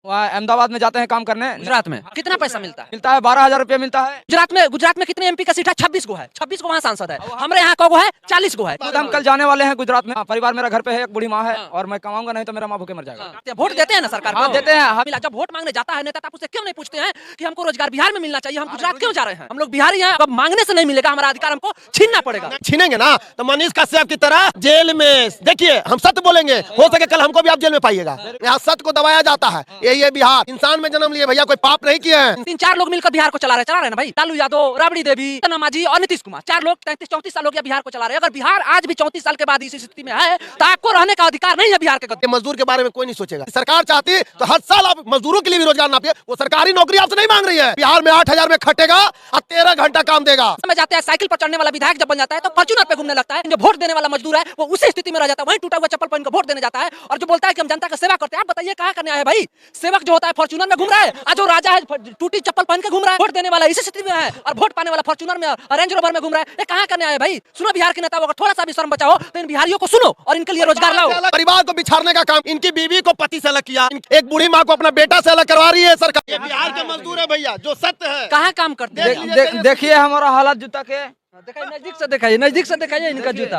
वहाँ अहमदाबाद में जाते हैं काम करने। गुजरात में कितना पैसा मिलता है? मिलता है 12,000 रुपया मिलता है। गुजरात में कितने एमपी का सीट है? 26 गो है। 26 गो वहाँ सांसद है। हमारे यहाँ को है 40 गो है। खुद हम कल जाने वाले हैं गुजरात में। परिवार मेरा घर पे है, एक बूढ़ी माँ है और मैं कमाऊंगा नहीं तो मेरा माँ भूखे मर जाएगा। वोट देते हैं ना सरकार को? हाँ, देते हैं। मिला जब वोट मांगने जाता है नेता, आप उससे क्यों नहीं पूछते हैं कि हमको रोजगार बिहार में मिलना चाहिए, हम गुजरात क्यों जा रहे हैं? हम लोग बिहारी हैं, अब मांगने से नहीं मिलेगा हमारा अधिकार, हमको छीनना पड़ेगा। छीनेंगे ना तो मनीष कश्यप की तरह जेल में। देखिए हम सत्य बोलेंगे, हो सके कल हमको भी आप जेल में पाइएगा। यहाँ सत्य को दबाया जाता है। यही है बिहार। इंसान में जन्म लिए भैया, कोई पाप नहीं किए हैं। 3-4 लोग मिलकर बिहार को चला रहे हैं ना भाई। लालू यादव, राबड़ी देवी, मांझी और नीतीश कुमार, 4 लोग 33-34 साल हो गया बिहार को चला रहे हैं। अगर बिहार आज भी 34 साल के बाद इस स्थिति में है तो आपको रहने का अधिकार नहीं है बिहार के गद्दे। मजदूर के बारे में कोई नहीं सोचेगा। सरकार चाहती तो हर साल आप मजदूरों के लिए भी रोजगार नापिए। वो सरकारी नौकरी आपसे नहीं मांग रही है। बिहार में 8,000 में खटेगा और 13 घंटा काम देगा। में जाते हैं साइकिल पर चढ़ने वाला विधायक जब बन जाता है तो फॉर्च्यूनर पे घूमने लगता है। जो वोट देने वाला मजदूर है वो उसी स्थिति में रह जाता है, वहीं टूटा हुआ चप्पल पहन कर वोट देने जाता है और जो बोलता है कि हम जनता का सेवा करते हैं। आप बताइए कहाँ करने आए भाई? सेवक जो होता है फॉर्च्यूनर में घूम रहा है, आज जो राजा है टूटी चप्पल पहन के घूम रहा है। वोट देने वाला इसी स्थिति में है और वोट पाने वाला फॉर्च्यूनर में रेंज रोवर में घूम रहा है। ये कहाँ करने आए भाई? सुनो बिहार के नेता, अगर थोड़ा सा भी शर्म बचाओ तो इन बिहारियों को सुनो और इनके लिए रोजगार लाओ। परिवार को बिछाड़ने का काम इनकी बीवी को पति से अलग किया, एक बूढ़ी माँ को अपना बेटा से अलग करवा रही है सरकार। ये बिहार के मजदूर है भैया, जो सत्य है। कहाँ काम करते हैं? देखिए हमारा हालत जूता के। दिखाइए, नजदीक से दिखाइए इनका जूता।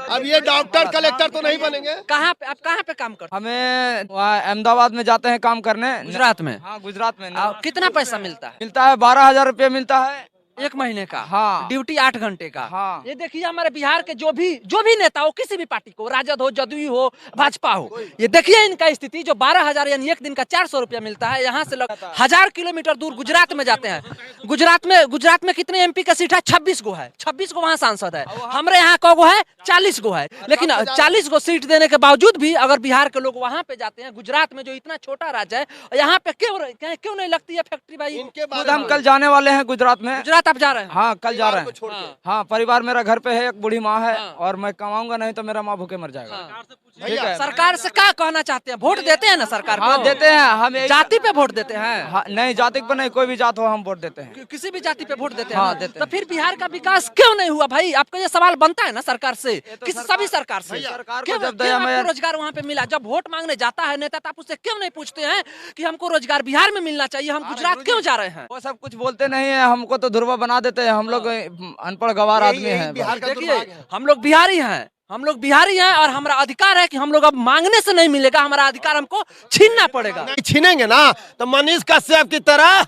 अब ये डॉक्टर कलेक्टर तो नहीं बनेंगे। कहाँ पे आप कहाँ पे काम करते हमें वहाँ अहमदाबाद में जाते हैं काम करने। हैं? गुजरात में। हाँ, गुजरात में। कितना पैसा मिलता है? मिलता है 12,000 रुपया मिलता है। 1 महीने का। हाँ। ड्यूटी 8 घंटे का। हाँ। ये देखिए हमारे बिहार के जो भी नेता हो, किसी भी पार्टी को, राजद हो, जदयू हो, भाजपा हो, ये देखिए इनका स्थिति। जो 12,000 यानी एक दिन का 400 रुपया मिलता है, यहाँ से लोग 1000 किलोमीटर दूर गुजरात में जाते हैं। गुजरात में कितने एमपी का सीट है? 26 गो है। 26 गो वहाँ सांसद है। हमारे यहाँ को है 40 गो है। लेकिन 40 गो सीट देने के बावजूद भी अगर बिहार के लोग वहाँ पे जाते हैं, गुजरात में जो इतना छोटा राज्य है, यहाँ पे क्यों नहीं लगती है फैक्ट्री भाई? खुद हम कल जाने वाले हैं गुजरात में। गुजरात आप जा रहे हैं? हाँ, कल जा रहे हैं। हाँ, परिवार मेरा घर पे है, एक बूढ़ी माँ है और मैं कमाऊंगा नहीं तो मेरा माँ भूखे मर जाएगा। ठीक है। सरकार से क्या कहना चाहते हैं? वोट देते हैं ना सरकार को? हाँ, देते हैं। हम जाति पे वोट देते हैं? हाँ, नहीं, जाति पे नहीं, कोई भी जात हो हम वोट देते हैं। किसी भी जाति पे वोट देते हैं? हाँ, ना? देते तो हैं। फिर बिहार का विकास क्यों नहीं हुआ भाई? आपका ये सवाल बनता है ना सरकार से, सभी सरकार से। सरकार को क्यों जब दया आपको में रोजगार वहाँ पे मिला? जब वोट मांगने जाता है नेता तो आप उससे क्यों नहीं पूछते हैं कि हमको रोजगार बिहार में मिलना चाहिए, हम गुजरात क्यों जा रहे हैं? वो सब कुछ बोलते नहीं है, हमको तो ध्रुवा बना देते हैं। हम लोग अनपढ़ गवार आदमी हैं। देखिए हम लोग बिहारी हैं और हमारा अधिकार है कि हम लोग अब मांगने से नहीं मिलेगा, हमारा अधिकार हमको छीनना पड़ेगा। छीनेंगे ना तो मनीष कश्यप की तरह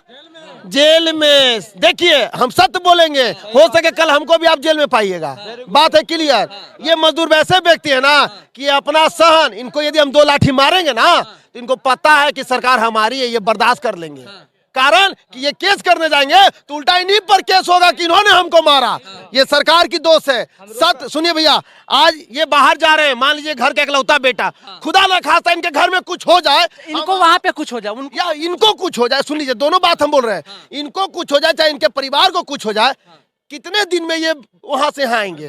जेल में। देखिए हम सत्य बोलेंगे, हो सके कल हमको भी आप जेल में पाइएगा। बात है क्लियर। ये मजदूर वैसे व्यक्ति है ना कि अपना सहन, इनको यदि हम 2 लाठी मारेंगे ना तो इनको पता है कि सरकार हमारी है, ये बर्दाश्त कर लेंगे। कारण कि ये केस करने जाएंगे तो उल्टा इन्हीं पर केस होगा कि इन्होंने हमको मारा। ये सरकार की दोष है। सत्य सुनिए भैया, आज ये बाहर जा रहे हैं, मान लीजिए घर का इकलौता बेटा, खुदा ना खास्ता इनके घर में कुछ हो जाए, इनको वहाँ पे कुछ हो जाए, या इनको कुछ हो जाए। सुन लीजिए, दोनों बात हम बोल रहे हैं। इनको कुछ हो जाए चाहे इनके परिवार को कुछ हो जाए, कितने दिन में ये वहां से आएंगे?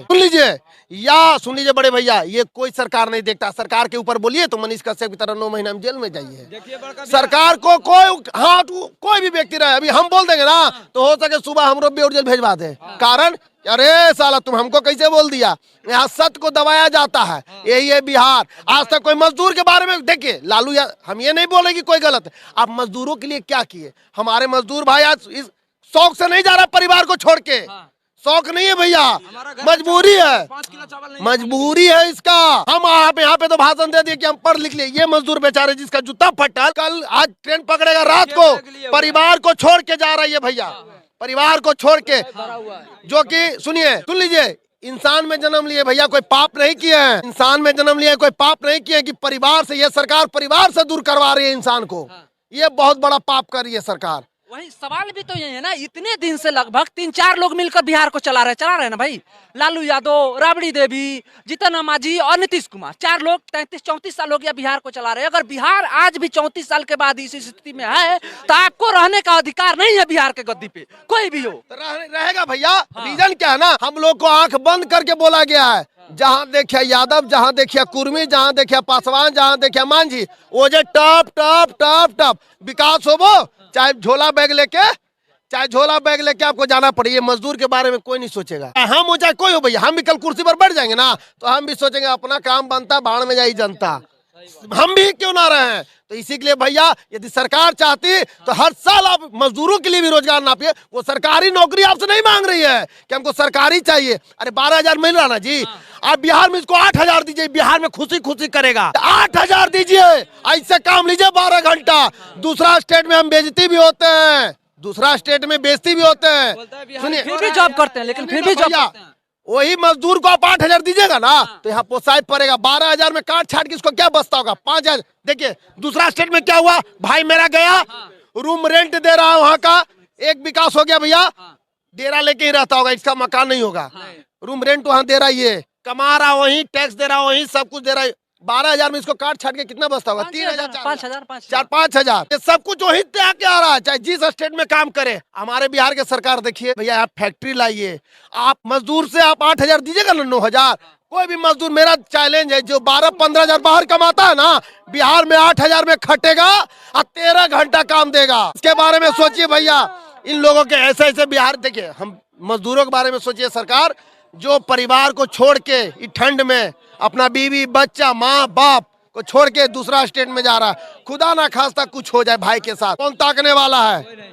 सुन लीजिए बड़े भैया, ये कोई सरकार नहीं देखता। सरकार के ऊपर बोलिए तो मनीष कश्यप की तरह 9 महीना में जेल में जाइए। सरकार को कोई भी व्यक्ति रहे, अभी हम बोल देंगे ना तो हो सके सुबह हम लोग भी और जेल भेजवा दे। कारण अरे साला तुम हमको कैसे बोल दिया? यहाँ सत्य को दबाया जाता है। यही है बिहार। आज तक कोई मजदूर के बारे में देखिए, लालू हम ये नहीं बोले कि कोई गलत है। आप मजदूरों के लिए क्या किए? हमारे मजदूर भाई आज इस शौक से नहीं जा रहा परिवार को छोड़ के। शौक नहीं है भैया, मजबूरी है। मजबूरी है इसका। हम यहाँ पे तो भाषण दे दिए कि हम पढ़ लिख लिए। ये मजदूर बेचारे जिसका जूता फटा, कल आज ट्रेन पकड़ेगा रात को, परिवार को छोड़ के जा रही है भैया, परिवार को छोड़ के। जो कि सुन लीजिए, इंसान में जन्म लिए भैया, कोई पाप नहीं किए हैं। इंसान में जन्म लिए कोई पाप नहीं किए कि परिवार से, ये सरकार परिवार से दूर करवा रही है इंसान को। ये बहुत बड़ा पाप कर रही है सरकार। वही सवाल भी तो ये है ना, इतने दिन से लगभग 3-4 लोग मिलकर बिहार को चला रहे हैं ना भाई। लालू यादव, राबड़ी देवी, मांझी और नीतीश कुमार, 4 लोग 33-34 साल हो गया बिहार को चला रहे हैं। अगर बिहार आज भी 34 साल के बाद इस स्थिति में है तो आपको रहने का अधिकार नहीं है बिहार के गद्दी पे, कोई भी हो। रहेगा भैया। रीजन क्या है ना, हम लोग को आंख बंद करके बोला गया है। जहाँ देखिए यादव, जहाँ देखिए कुर्मी, जहाँ देखिए पासवान, जहाँ देखिए मांझी, वो जो टप विकास हो, वो चाहे झोला बैग लेके आपको जाना पड़े। ये मजदूर के बारे में कोई नहीं सोचेगा। हम हो चाहे कोई हो भैया, हम भी कल कुर्सी पर बैठ जाएंगे ना तो हम भी सोचेंगे अपना काम बनता, बाढ़ में जाई जनता। हम भी क्यों ना रहे हैं। तो इसी के लिए भैया यदि सरकार चाहती तो हर साल आप मजदूरों के लिए भी रोजगार नापिए। वो सरकारी नौकरी आपसे नहीं मांग रही है कि हमको सरकारी चाहिए। अरे 12,000 मिल रहा ना जी, आप बिहार में इसको 8,000 दीजिए, बिहार में खुशी खुशी करेगा। 8,000 दीजिए, ऐसे काम लीजिए 12 घंटा। दूसरा स्टेट में हम बेइज्जती भी होते हैं, दूसरा स्टेट में बेइज्जती भी होते हैं। सुनिए, फिर भी जॉब करते हैं, लेकिन फिर भी जॉब करते हैं। वही मजदूर को आप 8,000 दीजिएगा ना तो यहाँ पोसाई पड़ेगा। 12,000 में काट छाट के इसको क्या बचता होगा? 5,000। देखिए दूसरा स्टेट में क्या हुआ, भाई मेरा गया रूम रेंट दे रहा है, वहाँ का एक विकास हो गया भैया, डेरा लेके ही रहता होगा, इसका मकान नहीं होगा। रूम रेंट वहाँ दे रहा है, ये कमा रहा वहीं, टैक्स दे रहा वहीं, सब कुछ दे रहा है। 12,000 में इसको काट छाट के कितना बचता होगा? 3,000, 4,000-5,000। ये सब कुछ वही त्याग के आ रहा है, चाहे जिस स्टेट में काम करे। हमारे बिहार के सरकार देखिए भैया, आप फैक्ट्री लाइए, आप मजदूर से आप 8,000 दीजिएगा ना 9,000। कोई भी मजदूर, मेरा चैलेंज है, जो 12-15,000 बाहर कमाता है ना, बिहार में 8,000 में खटेगा और 13 घंटा काम देगा। इसके बारे में सोचिए भैया, इन लोगों के ऐसे ऐसे बिहार। देखिए हम मजदूरों के बारे में सोचिए, सरकार जो परिवार को छोड़ के ठंड में अपना बीवी बच्चा माँ बाप को छोड़ के दूसरा स्टेट में जा रहा है, खुदा ना खास्ता कुछ हो जाए भाई के साथ, कौन ताकने वाला है?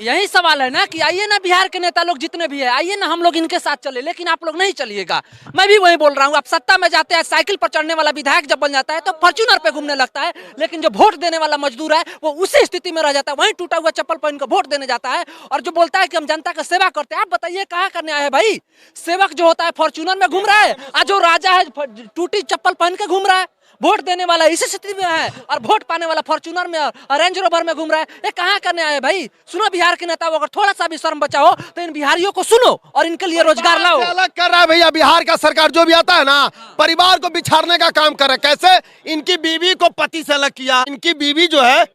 यही सवाल है ना कि आइए ना बिहार के नेता लोग जितने भी है, आइए ना हम लोग इनके साथ चले, लेकिन आप लोग नहीं चलिएगा। मैं भी वही बोल रहा हूँ, आप सत्ता में जाते हैं, साइकिल पर चढ़ने वाला विधायक जब बन जाता है तो फॉर्च्यूनर पे घूमने लगता है, लेकिन जो वोट देने वाला मजदूर है वो उसी स्थिति में रह जाता है, वहीं टूटा हुआ चप्पल पहन कर वोट देने जाता है और जो बोलता है कि हम जनता का सेवा करते हैं। आप बताइए कहाँ करने आए भाई? सेवक जो होता है फॉर्च्यूनर में घूम रहा है, और जो राजा है टूटी चप्पल पहन के घूम रहा है। वोट देने वाला इसी स्थिति में है और वोट पाने वाला फॉर्च्यूनर में और रेंज रोवर में घूम रहा है। ये कहाँ करने आए भाई? सुनो बिहार के नेता, अगर थोड़ा सा भी शर्म बचा हो तो इन बिहारियों को सुनो और इनके लिए रोजगार लाओ। अलग कर रहा है भैया बिहार का सरकार, जो भी आता है ना परिवार को बिछाड़ने का काम कर रहा है। कैसे? इनकी बीवी को पति से अलग किया, इनकी बीवी जो है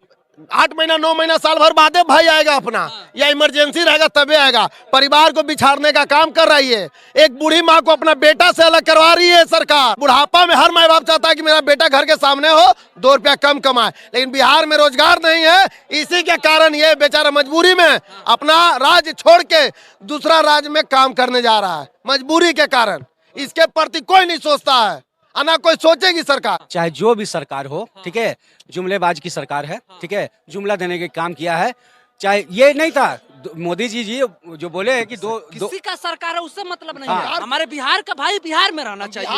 8 महीना 9 महीना साल भर बाद भाई आएगा अपना, या इमरजेंसी रहेगा तभी आएगा। परिवार को बिछाड़ने का काम कर रही है। एक बूढ़ी माँ को अपना बेटा से अलग करवा रही है सरकार। बुढ़ापा में हर माँ बाप चाहता है कि मेरा बेटा घर के सामने हो, 2 रुपया कम कमाए, लेकिन बिहार में रोजगार नहीं है। इसी के कारण ये बेचारा मजबूरी में अपना राज्य छोड़ के दूसरा राज्य में काम करने जा रहा है, मजबूरी के कारण। इसके प्रति कोई नहीं सोचता है, ना कोई सोचेगी सरकार। चाहे जो भी सरकार हो, ठीक है, जुमलेबाज की सरकार है, ठीक है, जुमला देने के काम किया है। चाहे ये नहीं था मोदी जी जो बोले हैं कि किसी का सरकार है उससे मतलब नहीं है, हमारे बिहार का भाई बिहार में रहना चाहिए।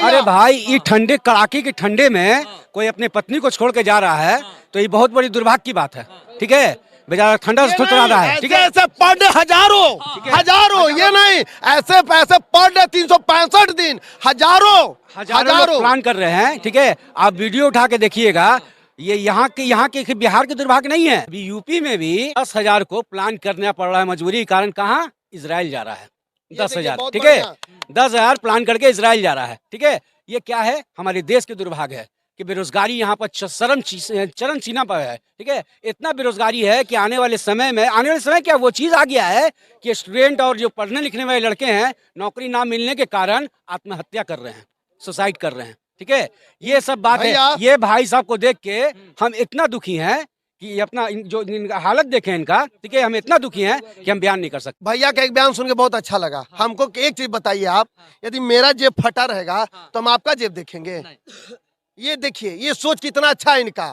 अरे भाई ये ठंडे कड़ाके के ठंडे में कोई अपने पत्नी को छोड़ के जा रहा है तो ये बहुत बड़ी दुर्भाग्य की बात है, ठीक है। बेचारा ठंडा से थोड़ा रहा है, ठीक है। ऐसे पर डे हजारों ये नहीं, ऐसे पैसे पर डे 365 दिन हजारों प्लान कर रहे हैं, ठीक है। आप वीडियो उठा के देखिएगा, ये यहाँ के बिहार के दुर्भाग्य नहीं है। अभी यूपी में भी 10,000 को प्लान करना पड़ रहा है मजबूरी के कारण। कहाँ? इजराइल जा रहा है 10,000, ठीक है। 10,000 प्लान करके इजराइल जा रहा है, ठीक है। ये क्या है? हमारे देश के दुर्भाग्य है कि बेरोजगारी यहाँ पर चरम सीमा पर है, ठीक है। इतना बेरोजगारी है कि आने वाले समय क्या वो चीज आ गया है कि स्टूडेंट और जो पढ़ने लिखने वाले लड़के हैं नौकरी ना मिलने के कारण आत्महत्या कर रहे हैं, सुसाइड कर रहे हैं, ठीक है। ये सब बात है। ये भाई साहब को देख के हम इतना दुखी हैं कि अपना जो हालत देखें इनका, ठीक है, हम इतना दुखी हैं कि हम बयान नहीं कर सकते। भैया का एक बयान सुन के बहुत अच्छा लगा। हमको एक चीज बताइए आप, यदि मेरा जेब फटा रहेगा तो हम आपका जेब देखेंगे? ये देखिए, ये सोच कितना अच्छा है इनका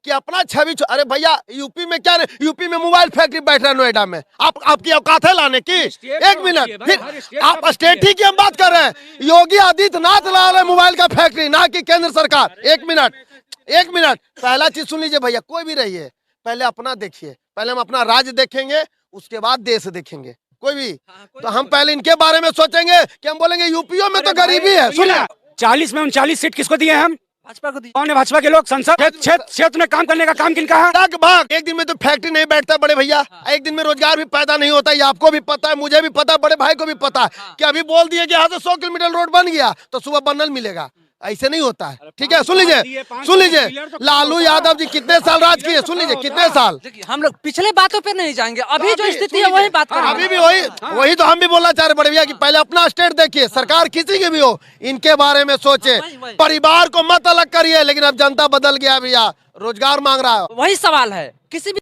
कि अपना छवि। अरे भैया यूपी में क्या, यूपी में मोबाइल फैक्ट्री बैठ रहा है नोएडा में, आपकी औकात है लाने की? एक मिनट, फिर आप स्टेट ही की हम बात कर रहे हैं। योगी आदित्यनाथ ला रहे मोबाइल का फैक्ट्री, ना कि केंद्र सरकार। एक मिनट, पहला चीज सुन लीजिए भैया, कोई भी रहिए, पहले अपना देखिए। पहले हम अपना राज्य देखेंगे, उसके बाद देश देखेंगे। कोई भी तो हम पहले इनके बारे में सोचेंगे कि हम बोलेंगे यूपीओ में तो गरीबी है। सुनिए, 40 में 39 सीट किसको दिए हम? भाजपा को दी। कौन है भाजपा के लोग? संसद क्षेत्र में काम करने का काम किनका है? लगभग एक दिन में तो फैक्ट्री नहीं बैठता बड़े भैया, एक दिन में रोजगार भी पैदा नहीं होता। ये आपको भी पता है, मुझे भी पता है, बड़े भाई को भी पता है कि अभी बोल दिए कि यहाँ से 100 किलोमीटर रोड बन गया तो सुबह बनल मिलेगा, ऐसे नहीं होता है, ठीक है। सुन लीजिए लालू यादव जी कितने साल राज किए, सुन लीजिए कितने साल। हम लोग पिछले बातों पे नहीं जाएंगे, अभी जो स्थिति है वही बात करेंगे। अभी भी वही तो हम भी बोलना चाह रहे बड़े भैया कि पहले अपना स्टेट देखिए। सरकार किसी की भी हो, इनके बारे में सोचे, परिवार को मत अलग करिए। लेकिन अब जनता बदल गया भैया, रोजगार मांग रहा है। वही सवाल है, किसी भी